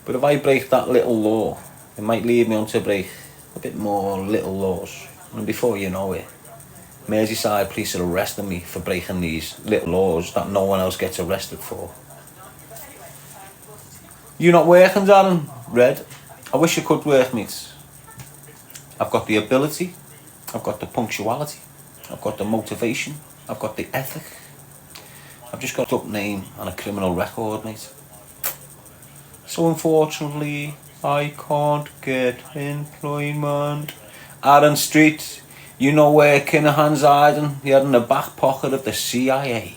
But if I break that little law, it might lead me on to break a bit more little laws. And before you know it, Merseyside police are arresting me for breaking these little laws that no one else gets arrested for. You not working, Darren? Red? I wish you could work, mate. I've got the ability, I've got the punctuality, I've got the motivation, I've got the ethic. I've just got a top name and a criminal record, mate. So unfortunately, I can't get employment. Aaron Street, you know where Kinahan's hiding? He had in the back pocket of the CIA.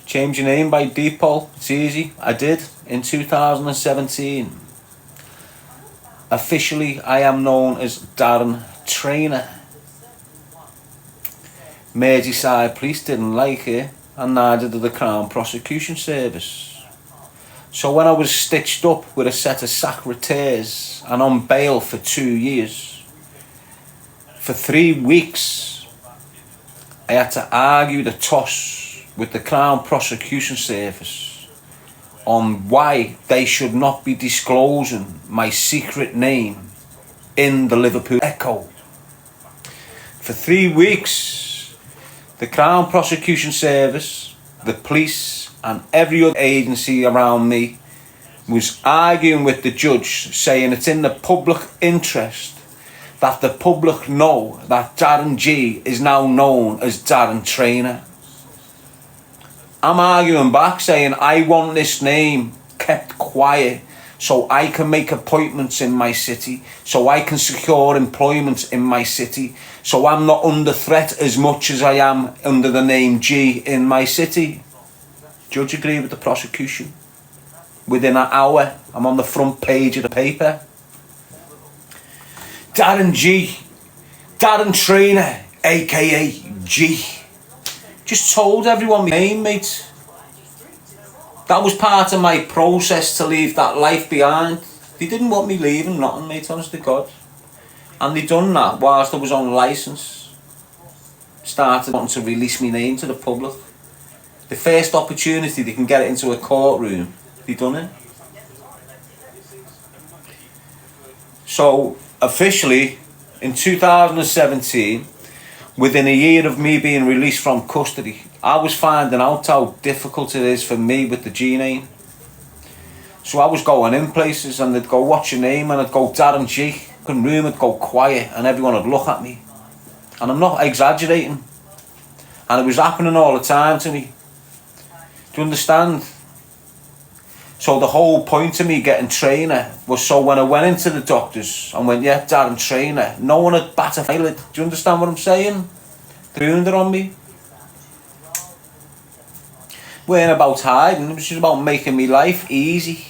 Change your name by default, it's easy. I did in 2017. Officially, I am known as Darren Trainer. Merseyside police didn't like it, and neither did the Crown Prosecution Service. So when I was stitched up with a set of secretaries and on bail for 2 years, for 3 weeks, I had to argue the toss with the Crown Prosecution Service on why they should not be disclosing my secret name in the Liverpool Echo. For 3 weeks, the Crown Prosecution Service, the police and every other agency around me was arguing with the judge, saying it's in the public interest that the public know that Darren G is now known as Darren Trainer. I'm arguing back saying I want this name kept quiet so I can make appointments in my city, so I can secure employment in my city, so I'm not under threat as much as I am under the name G in my city. Judge agreed with the prosecution. Within an hour, I'm on the front page of the paper. Darren G, Darren Trainer, aka G. Just told everyone my name, mate. That was part of my process to leave that life behind. They didn't want me leaving nothing, mate, honest to God. And they done that whilst I was on licence. Started wanting to release my name to the public. The first opportunity they can get it into a courtroom, they done it. So, officially, in 2017, within a year of me being released from custody, I was finding out how difficult it is for me with the G name. So I was going in places and they'd go, what's your name? And I'd go, Darren G. And room would go quiet and everyone would look at me. And I'm not exaggerating. And it was happening all the time to me. Do you understand? So the whole point of me getting Trainer was so when I went into the doctors and went, yeah, Darren Trainer, no one had bat an eyelid. Do you understand what I'm saying? They ruined it on me. Weren't about hiding, it was just about making me life easy.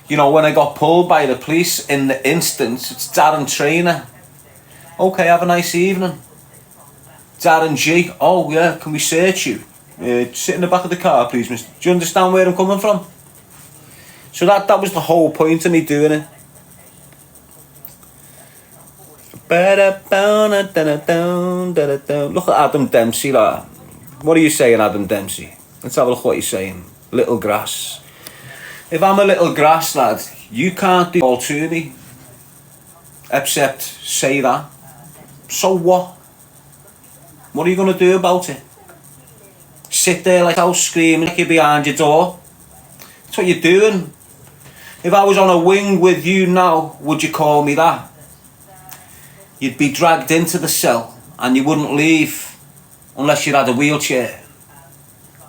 You know, when I got pulled by the police in the instance, it's Darren Trainer. Okay, have a nice evening. Darren G. Oh yeah, can we search you? Sit in the back of the car, please, mister. Do you understand where I'm coming from? So that was the whole point of me doing it. Look at Adam Dempsey, like. What are you saying, Adam Dempsey? Let's have a look what you're saying. Little grass. If I'm a little grass, lad, you can't do all to me. Except say that. So what? What are you going to do about it? Sit there like I was screaming like you're behind your door? That's what you're doing. If I was on a wing with you now, would you call me that? You'd be dragged into the cell and you wouldn't leave unless you had a wheelchair.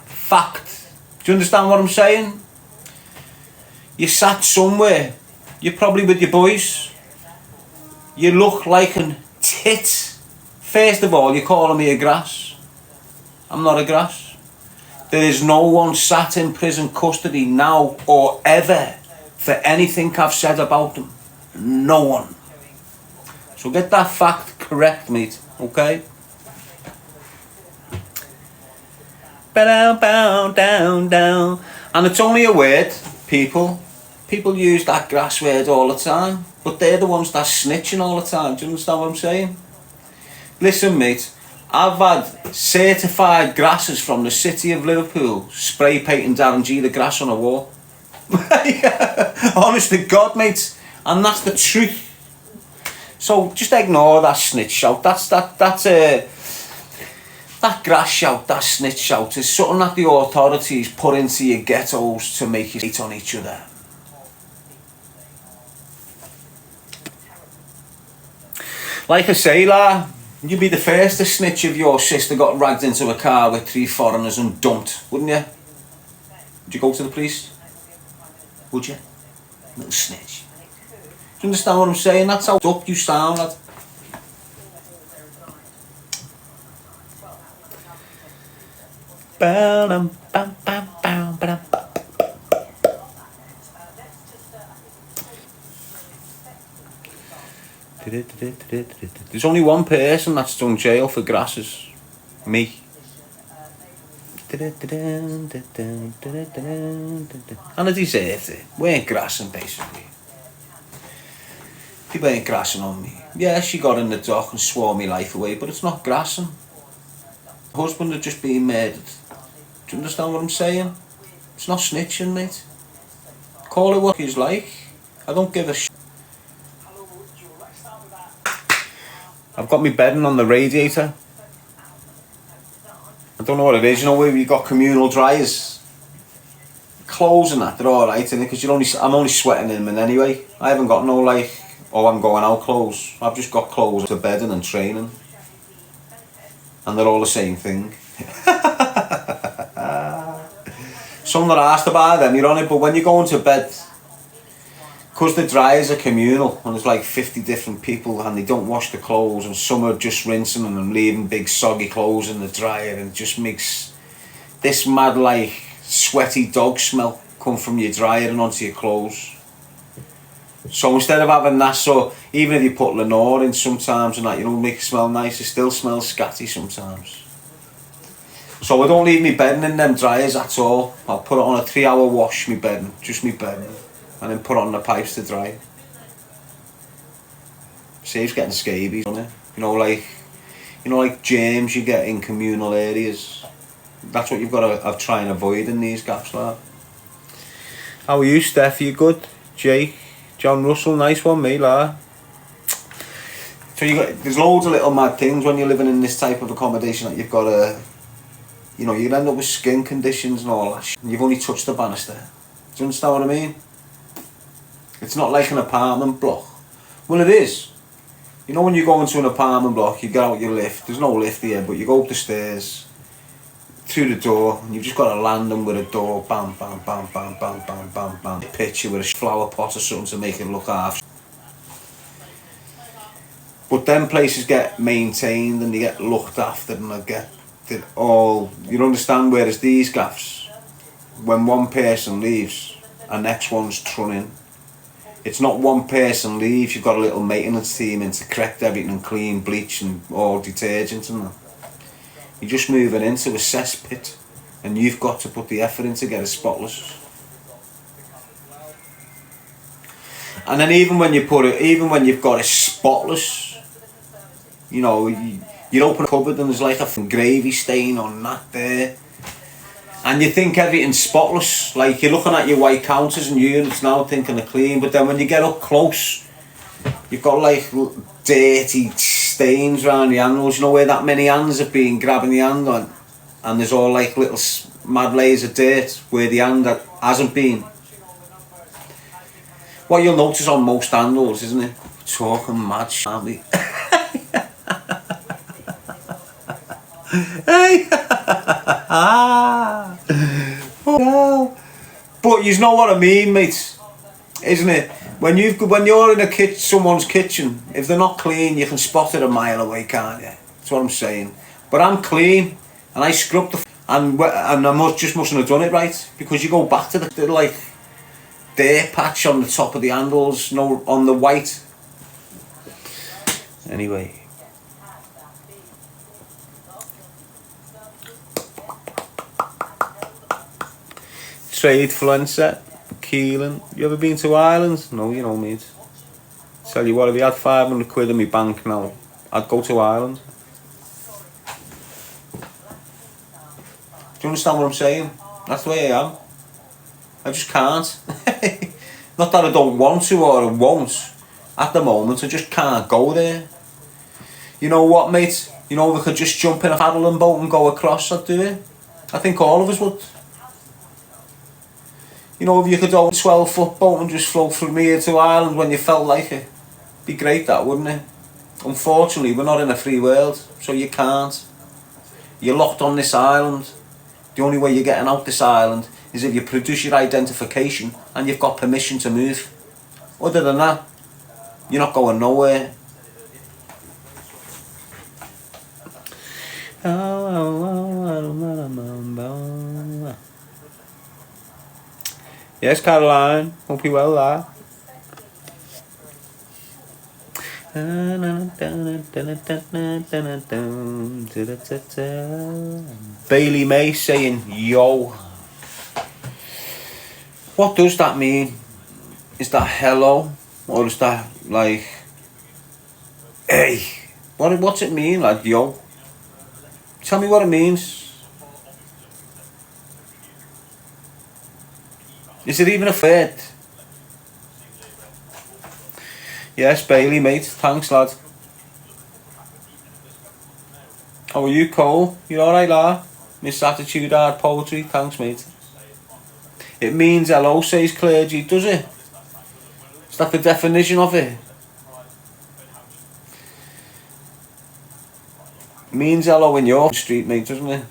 Fact. Do you understand what I'm saying? You sat somewhere. You're probably with your boys. You look like a tit. First of all, you're calling me a grass. I'm not a grass. There is no one sat in prison custody now or ever for anything I've said about them. No one. So get that fact correct, mate. Okay? Down. And it's only a word, people. People use that grass word all the time. But they're the ones that snitching all the time. Do you understand what I'm saying? Listen, mate. I've had certified grassers from the city of Liverpool spray painting Darren the grass on a wall. Honest to God, mate. And that's the truth. So just ignore that snitch shout. That grass shout, that snitch shout is something that the authorities put into your ghettos to make you hate on each other. Like I say, you'd be the first to snitch if your sister got dragged into a car with 3 foreigners and dumped, wouldn't you? Would you go to the police? Would you? Little snitch. Do you understand what I'm saying? That's how up you sound, lad. There's only one person that's done jail for grasses. Me. And I deserved it. Weren't grassing, basically. They weren't grassing on me. Yeah, she got in the dock and swore my life away, but it's not grassing. My husband had just been murdered. Do you understand what I'm saying? It's not snitching, mate. Call it what he's like. I don't give a shit. I've got my bedding on the radiator. I don't know what it is, you know, where you got communal dryers. Clothes and that, they're alright, because I'm only sweating in them anyway. I haven't got no I'm going out clothes. I've just got clothes for bedding and training. And they're all the same thing. Some that asked about them, you're on it, but when you go into bed, because the dryers are communal and there's like 50 different people and they don't wash the clothes and some are just rinsing them and leaving big soggy clothes in the dryer, and it just makes this mad sweaty dog smell come from your dryer and onto your clothes. So instead of having that, so even if you put Lenore in sometimes and that, make it smell nice, it still smells scatty sometimes. So I don't leave me bedding in them dryers at all. I'll put it on a 3-hour wash, me bedding, just me bedding, and then put it on the pipes to dry. Saves getting scabies, doesn't it? Like germs you get in communal areas. That's what you've got to try and avoid in these gaps, lad. How are you, Steph? You good? Jake? John Russell, nice one, mate, lad. So there's loads of little mad things when you're living in this type of accommodation that you've got to, you end up with skin conditions and all that shit, and you've only touched the banister. Do you understand what I mean? It's not like an apartment block. Well, it is. When you go into an apartment block, you get out your lift. There's no lift here, but you go up the stairs, through the door, and you've just got to land them with a door. Bam, bam, bam, bam, bam, bam, bam, bam. Picture with a flower pot or something to make it look half. But them places get maintained and they get looked after and they get all. You understand? Whereas these gaffs, when one person leaves, the next one's thrown in. It's not one person leaves, you've got a little maintenance team in to correct everything and clean, bleach and all detergent and that. You're just moving into a cesspit and you've got to put the effort in to get it spotless. And then even when you've got it spotless, you open a cupboard and there's like a gravy stain on that there. And you think everything's spotless, like you're looking at your white counters and units now thinking they're clean, but then when you get up close, you've got dirty stains around the handles, where that many hands have been grabbing the hand on, and there's all little mad layers of dirt where the hand hasn't been. What you'll notice on most handles, isn't it? Talking mad shit, aren't we? Hey! Oh, no. But you know what I mean, mate, isn't it? When you're in someone's kitchen, if they're not clean, you can spot it a mile away, can't you? That's what I'm saying. But I'm clean, and I scrubbed and I mustn't have done it right, because you go back to the dirt patch on the top of the handles, on the white. Anyway. Trade Fluencer, Keelan. You ever been to Ireland? No, mate. Tell you what, if you had 500 quid in my bank now, I'd go to Ireland. you understand what I'm saying? That's the way I am. I just can't. Not that I don't want to or I won't. At the moment, I just can't go there. You know what, mate? You know, if I could just jump in a paddling boat and go across, I'd do it. I think all of us would. You know, if you could own a 12-foot boat and just float from here to Ireland when you felt like it, be great, that, wouldn't it? Unfortunately, we're not in a free world, so you can't. You're locked on this island. The only way you're getting out this island is if you produce your identification and you've got permission to move. Other than that, you're not going nowhere. Yes, Caroline. Hope you're well, lad. Bailey May saying, yo. What does that mean? Is that hello? Or is that like, hey? What's it mean, like, yo? Tell me what it means. Is it even a word? Yes, Bailey, mate. Thanks, lad. How are you, Cole? You alright, lad? Miss Attitude Hard Poetry. Thanks, mate. It means hello, says clergy. Does it? Is that the definition of it? It means hello in your street, mate, doesn't it?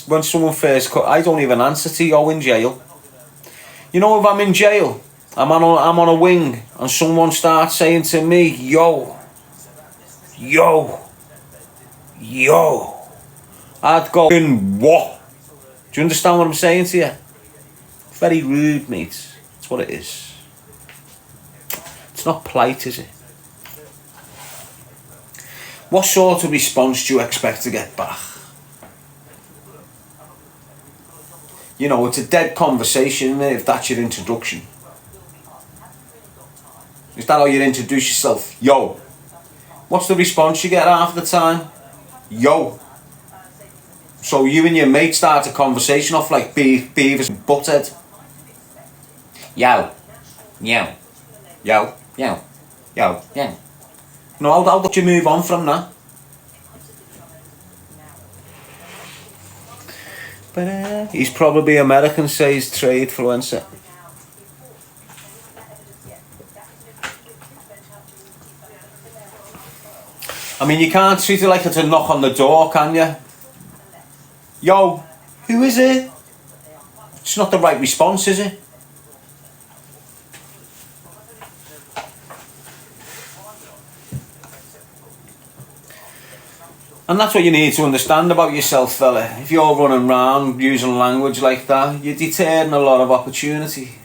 When someone first I don't even answer to yo in jail. You know, if I'm in jail, I'm on a wing, and someone starts saying to me, yo, yo, yo, I'd go, what? Do you understand what I'm saying to you? Very rude, mate. That's what it is. It's not polite, is it? What sort of response do you expect to get back? You know, it's a dead conversation, isn't it, if that's your introduction. Is that how you introduce yourself? Yo. What's the response you get half the time? Yo. So you and your mate start a conversation off like Beavis and Butthead. Yo. Yo. Yo. Yo. Yo. Yo. No, how do you move on from that? He's probably American, says trade influencer. I mean, you can't treat it like it's a knock on the door, can you? Yo, who is it? It's not the right response, is it? And that's what you need to understand about yourself, fella. If you're running around using language like that, you're deterring a lot of opportunity.